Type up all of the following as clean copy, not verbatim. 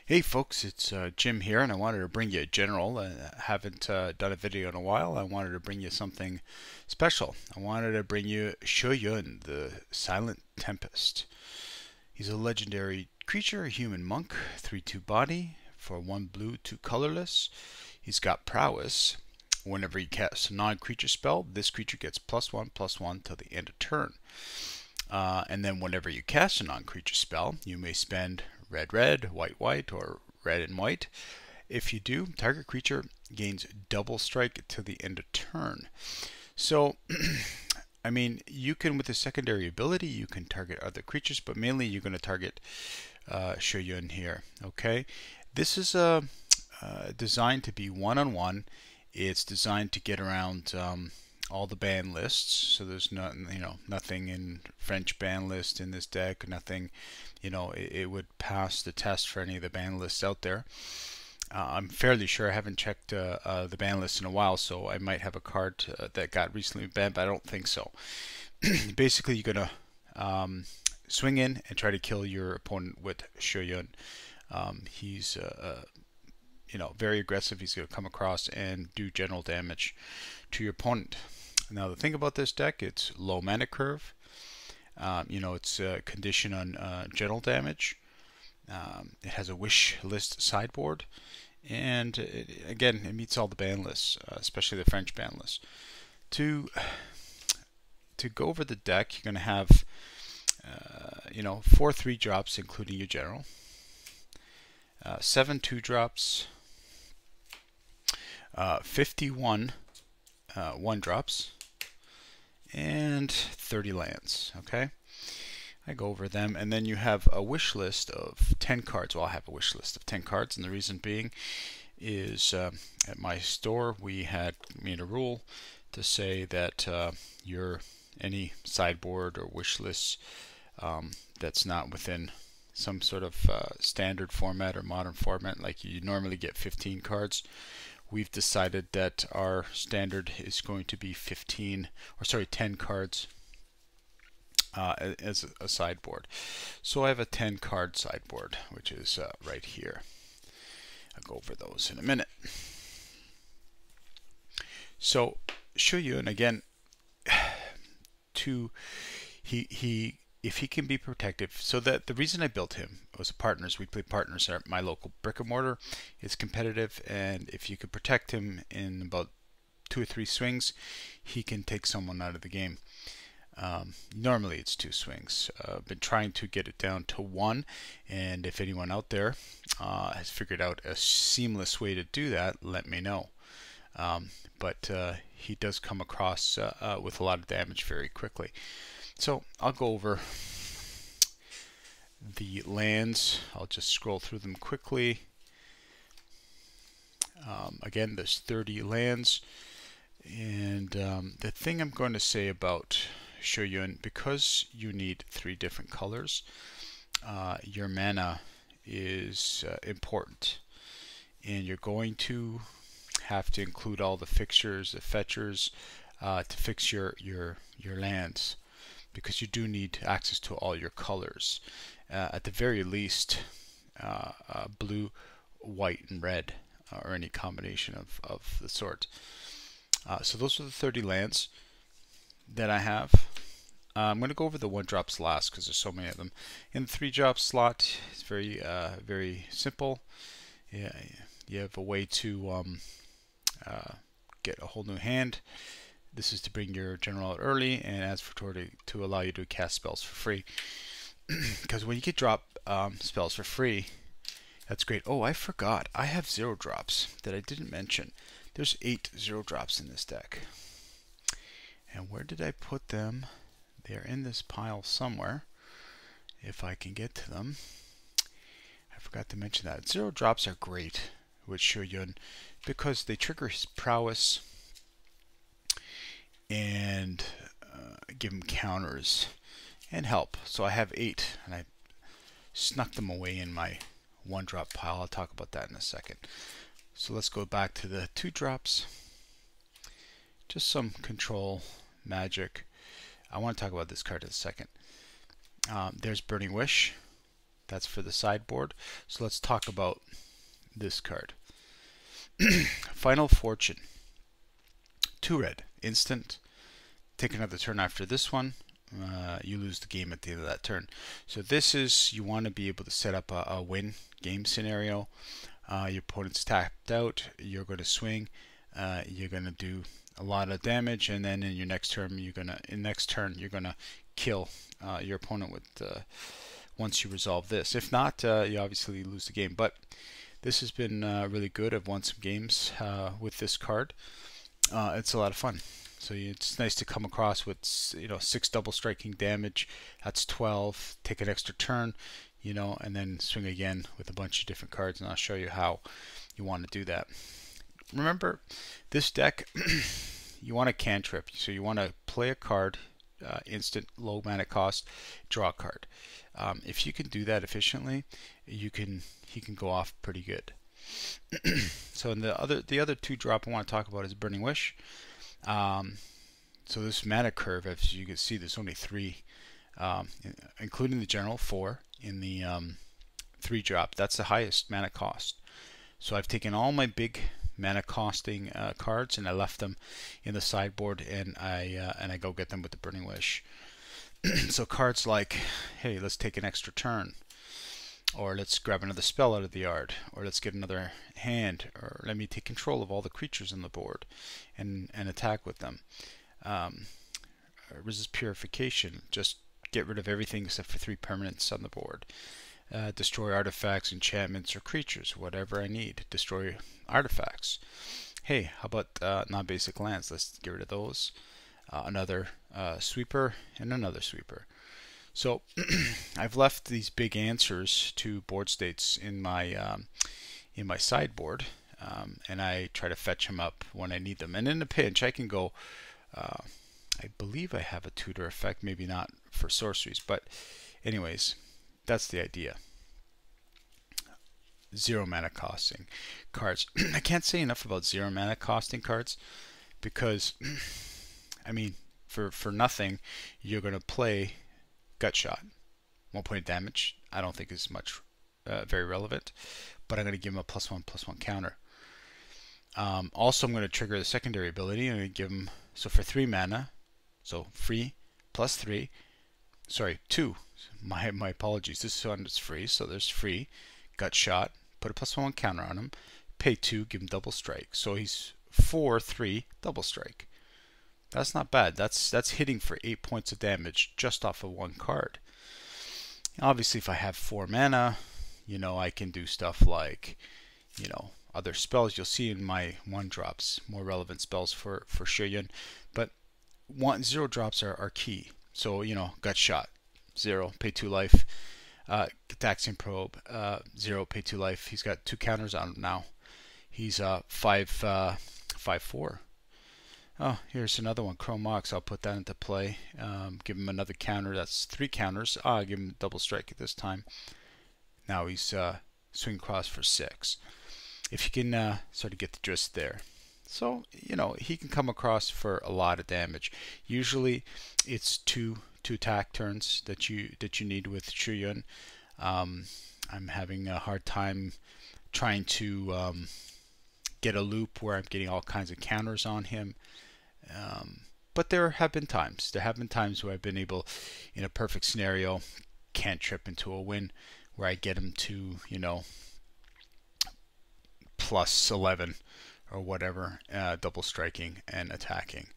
Hey folks, it's Jim here, and I wanted to bring you a general. I haven't done a video in a while. I wanted to bring you something special. I wanted to bring you Shoyun, the Silent Tempest. He's a legendary creature, a human monk, 3/2 body, for 1 blue, 2 colorless. He's got prowess. Whenever you cast a non-creature spell, this creature gets +1/+1 till the end of turn. And then whenever you cast a non-creature spell, you may spend red red, white white, or red and white. If you do, target creature gains double strike to the end of turn. So, I mean, you can, with a secondary ability, you can target other creatures, but mainly you're going to target Shoyun here. Okay, this is designed to be one-on-one. It's designed to get around all the ban lists, so there's nothing in French ban list in this deck, nothing, it would pass the test for any of the ban lists out there. I'm fairly sure, I haven't checked the ban list in a while, so I might have a card that got recently banned, but I don't think so. Basically, you're gonna swing in and try to kill your opponent with Shoyun. He's very aggressive. He's going to come across and do general damage to your opponent. Now the thing about this deck, it's low mana curve. It's a condition on general damage. It has a wish list sideboard, and again, it meets all the ban lists, especially the French ban list. To go over the deck, you're going to have 4 3-drops, including your general, 7 2-drops, 51 1-drops, and 30 lands. Okay, I go over them, and then you have a wish list of 10 cards. Well, I have a wish list of 10 cards, and the reason being is at my store we had made a rule to say that any sideboard or wish list that's not within some sort of standard format or modern format, like you normally get 15 cards. We've decided that our standard is going to be 10 cards as a sideboard. So I have a 10 card sideboard, which is right here. I'll go over those in a minute. So Shoyun, again, if he can be protective, so that the reason I built him was partners. We play partners at my local brick and mortar. It's competitive, and if you could protect him in about 2 or 3 swings, he can take someone out of the game. Normally it's 2 swings. I've been trying to get it down to 1, and if anyone out there has figured out a seamless way to do that, let me know. But he does come across with a lot of damage very quickly. So I'll go over the lands. I'll just scroll through them quickly. Again, there's 30 lands. And the thing I'm going to say about Shoyun, because you need 3 different colors, your mana is important. And you're going to have to include all the fixtures, the fetchers, to fix your lands, because you do need access to all your colors. At the very least, blue, white, and red, or any combination of the sort. So those are the 30 lands that I have. I'm going to go over the 1-drops last because there's so many of them. In the 3-drop slot, it's very simple. Yeah, you have a way to get a whole new hand. This is to bring your general out early, and as for to allow you to cast spells for free. Because when you get drop spells for free, that's great. Oh, I forgot. I have 0-drops that I didn't mention. There's 8 0-drops in this deck. And where did I put them? They're in this pile somewhere, if I can get to them. I forgot to mention that. 0-drops are great with Shoyun because they trigger his prowess and give him counters and help. So I have 8, and I snuck them away in my 1-drop pile. I'll talk about that in a second. So let's go back to the 2-drops. Just some control magic. I want to talk about this card in a second. There's Burning Wish. That's for the sideboard. So let's talk about this card. Final Fortune. 2 red. Instant. Take another turn after this one. You lose the game at the end of that turn. So this is, you want to be able to set up a win game scenario. Your opponent's tapped out. You're going to swing. You're going to do a lot of damage, and then in your next turn, you're gonna kill your opponent with once you resolve this. If not, you obviously lose the game. But this has been really good. I've won some games with this card. It's a lot of fun. So it's nice to come across with 6 double striking damage. That's 12. Take an extra turn, and then swing again with a bunch of different cards, and I'll show you how you want to do that. Remember, this deck, you want a cantrip, so you want to play a card, instant, low mana cost, draw a card. If you can do that efficiently, he can go off pretty good. So in the other 2 drop I want to talk about is Burning Wish. So this mana curve, as you can see, there's only 3, including the general, 4 in the 3 drop. That's the highest mana cost. So I've taken all my big mana costing cards and I left them in the sideboard, and I go get them with the Burning Wish. So cards like, hey, let's take an extra turn, or let's grab another spell out of the yard, or let's get another hand, or let me take control of all the creatures on the board and attack with them. Resist Purification, just get rid of everything except for 3 permanents on the board. Destroy artifacts, enchantments, or creatures, whatever I need. Destroy artifacts. Hey, how about non-basic lands? Let's get rid of those. Another sweeper and another sweeper. So I've left these big answers to board states in my sideboard, and I try to fetch them up when I need them. And in a pinch, I can go. I believe I have a tutor effect, maybe not for sorceries, but anyways, that's the idea. 0 mana costing cards. I can't say enough about 0 mana costing cards, because I mean, for nothing, you're going to play Gut Shot. 1 point of damage. I don't think is much very relevant, but I'm going to give him a +1/+1 counter. Also, I'm going to trigger the secondary ability. I'm going to give him, so for 3 mana, so free +3. Sorry, 2. My apologies. This one is free, so there's free. Gut Shot. Put a +1 counter on him. Pay 2. Give him double strike. So he's 4/3 double strike. That's not bad. That's hitting for 8 points of damage just off of 1 card. Obviously, if I have 4 mana, I can do stuff like, other spells. You'll see in my 1 drops more relevant spells for Shuyun, but 0 drops are key. So Gut Shot, 0, pay 2 life. Taxian Probe, 0, pay 2 life. He's got 2 counters on him now. He's 5/4. Oh, here's another one, Chrome Mox. I'll put that into play. Give him another counter. That's 3 counters. Give him double strike at this time. Now he's swing across for 6. If you can sort of get the gist there. So, he can come across for a lot of damage. Usually it's two attack turns that you need with Shuyun. I'm having a hard time trying to get a loop where I'm getting all kinds of counters on him. But there have been times where I've been able, in a perfect scenario, cantrip into a win where I get him to, +11 or whatever, double striking and attacking.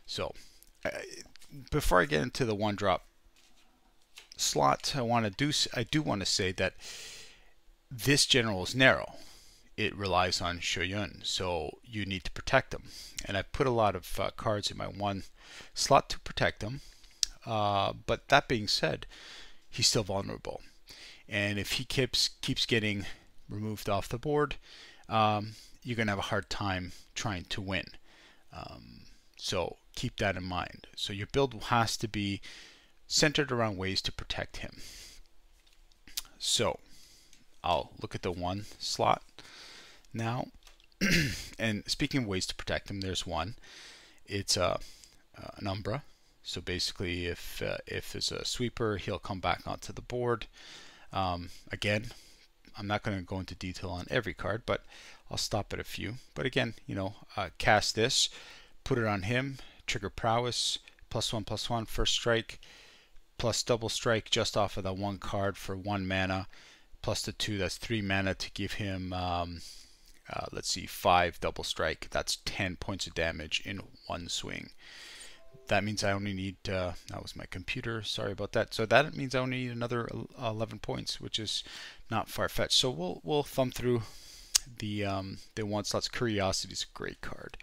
So before I get into the 1 drop slot, I do want to say that this general is narrow. It relies on Shuyun, so you need to protect them. And I put a lot of cards in my 1 slot to protect them. But that being said, he's still vulnerable. And if he keeps getting removed off the board, you're going to have a hard time trying to win. So keep that in mind. So your build has to be centered around ways to protect him. So I'll look at the 1 slot now. And speaking of ways to protect him, there's one. It's an Umbra. So basically, if there's a sweeper, he'll come back onto the board. Again, I'm not going to go into detail on every card, but I'll stop at a few. But again, cast this, put it on him, trigger prowess, +1/+1, first strike, plus double strike just off of that one card for 1 mana, plus the 2, that's 3 mana to give him, let's see, 5 double strike. That's 10 points of damage in one swing. That means I only need, that was my computer, sorry about that. So that means I only need another 11 points, which is not far-fetched. So we'll thumb through the one slots. Curiosity is a great card.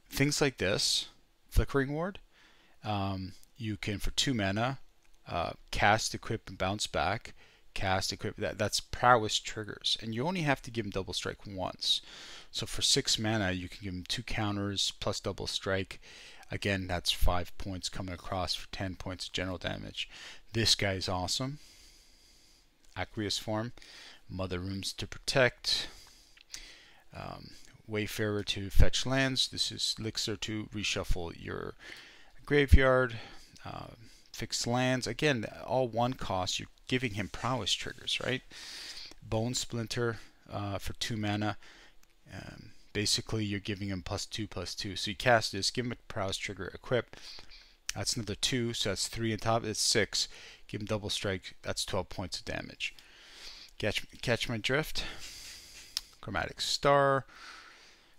Things like this, Flickering Ward, you can, for 2 mana, cast, equip, and bounce back. Cast, equip, that's prowess triggers, and you only have to give him double strike once. So for 6 mana, you can give him 2 counters plus double strike. Again, that's 5 points coming across for 10 points of general damage. This guy's awesome. Aqueous form, Mother Rooms to protect, Wayfarer to fetch lands. This is Elixir to reshuffle your graveyard. Fixed lands, again, all one cost. You're giving him prowess triggers, right? Bone Splinter for 2 mana. Basically, you're giving him +2/+2. So you cast this, give him a prowess trigger, equip. That's another 2, so that's 3 on top. It's 6. Give him double strike. That's 12 points of damage. Catch my drift. Chromatic Star,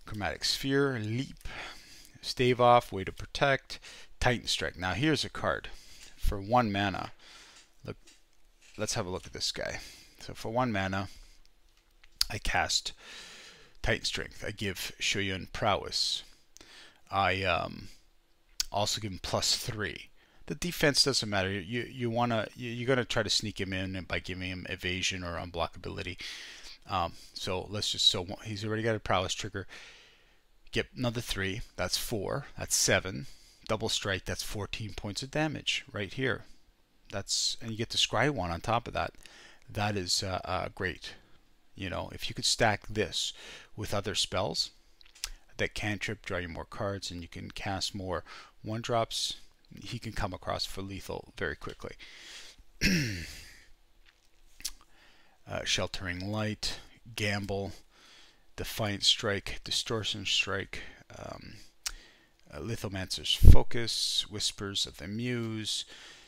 Chromatic Sphere, Leap, Stave Off, Way to Protect, Titan Strike. Now here's a card for 1 mana. Look, let's have a look at this guy. So for 1 mana, I cast Titan Strength. I give Shoyun prowess. I also give him +3. The defense doesn't matter. You're gonna try to sneak him in by giving him evasion or unblockability. So he's already got a prowess trigger. Get another 3. That's 4. That's 7. Double strike. That's 14 points of damage right here. And you get the scry one on top of that. That is great. If you could stack this with other spells that cantrip, draw you more cards, and you can cast more 1-drops, he can come across for lethal very quickly. Sheltering Light, Gamble, Defiant Strike, Distortion Strike, Lithomancer's Focus, Whispers of the Muse,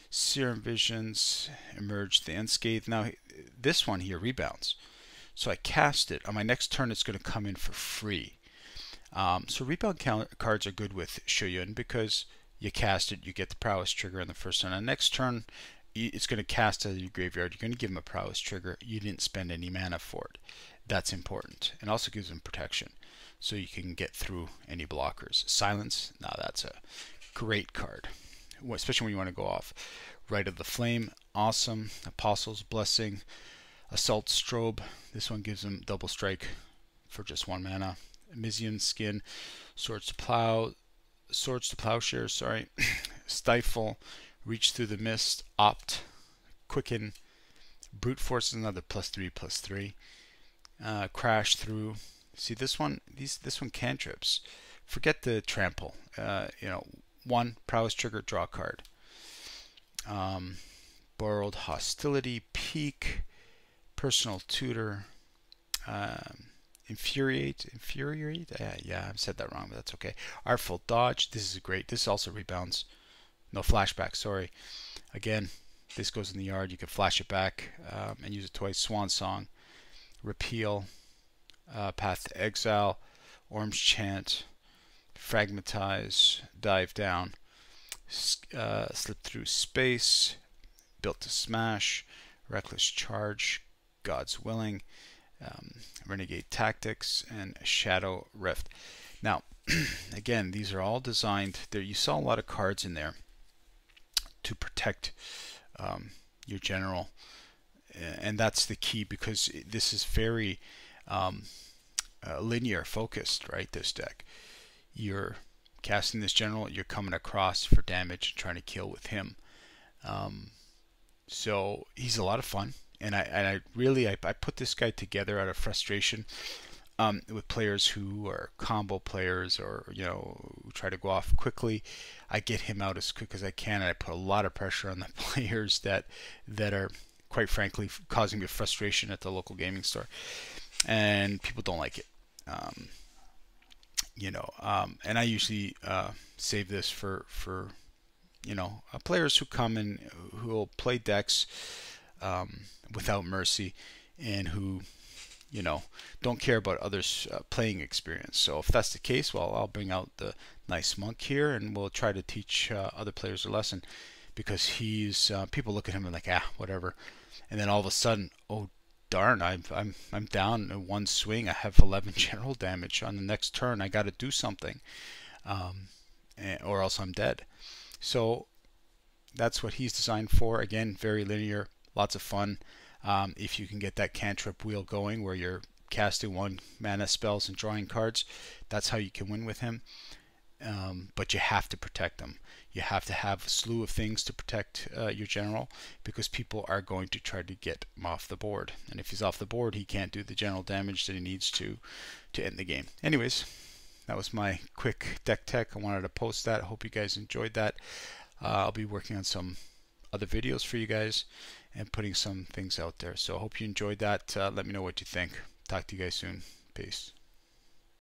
Serum Visions, Emerge the Unscathed. Now, this one here rebounds. So I cast it. On my next turn, it's going to come in for free. So rebound cards are good with Shoyun because you cast it, you get the prowess trigger on the first turn. On the next turn, it's going to cast out of your graveyard. You're going to give him a prowess trigger. You didn't spend any mana for it. That's important. And also gives him protection, so you can get through any blockers. Silence, now that's a great card, especially when you want to go off. Rite of the Flame, awesome. Apostle's Blessing, Assault Strobe. This one gives him double strike for just 1 mana. Emizian Skin, Swords to Plowshare, sorry. Stifle, Reach Through the Mist, Opt, Quicken, Brute Force is another +3/+3. Crash Through. See this one? This one cantrips. Forget the trample. 1 prowess trigger, draw a card. Borrowed Hostility, Peak, Personal Tutor, Infuriate. Yeah, I've said that wrong, but that's okay. Artful Dodge. This is great. This also rebounds. No flashback. Sorry. Again, this goes in the yard. You can flash it back and use it twice. Swan Song, Repeal, Path to Exile, Orm's Chant, Fragmentize, Dive Down, Slip Through Space, Built to Smash, Reckless Charge, God's Willing, Renegade Tactics, and Shadow Rift. Now, again, these are all designed there. You saw a lot of cards in there to protect your general, and that's the key, because this is very linear focused, right? This deck, you're casting this general, you're coming across for damage, trying to kill with him. So he's a lot of fun, and I put this guy together out of frustration with players who are combo players, or who try to go off quickly. I get him out as quick as I can, and I put a lot of pressure on the players that are quite frankly causing me frustration at the local gaming store, and people don't like it. Um, and I usually save this for players who come and who will play decks without mercy, and who don't care about others' playing experience. So if that's the case, well, I'll bring out the nice monk here, and we'll try to teach other players a lesson, because he's people look at him and like, whatever, and then all of a sudden, oh darn, I'm down in one swing. I have 11 general damage. On the next turn, I got to do something, or else I'm dead. So that's what he's designed for. Again, very linear, lots of fun. If you can get that cantrip wheel going where you're casting 1 mana spells and drawing cards, that's how you can win with him. But you have to protect them. You have to have a slew of things to protect your general, because people are going to try to get him off the board. And if he's off the board, he can't do the general damage that he needs to end the game. Anyways, that was my quick deck tech. I wanted to post that. I hope you guys enjoyed that. I'll be working on some other videos for you guys and putting some things out there. So I hope you enjoyed that. Let me know what you think. Talk to you guys soon. Peace.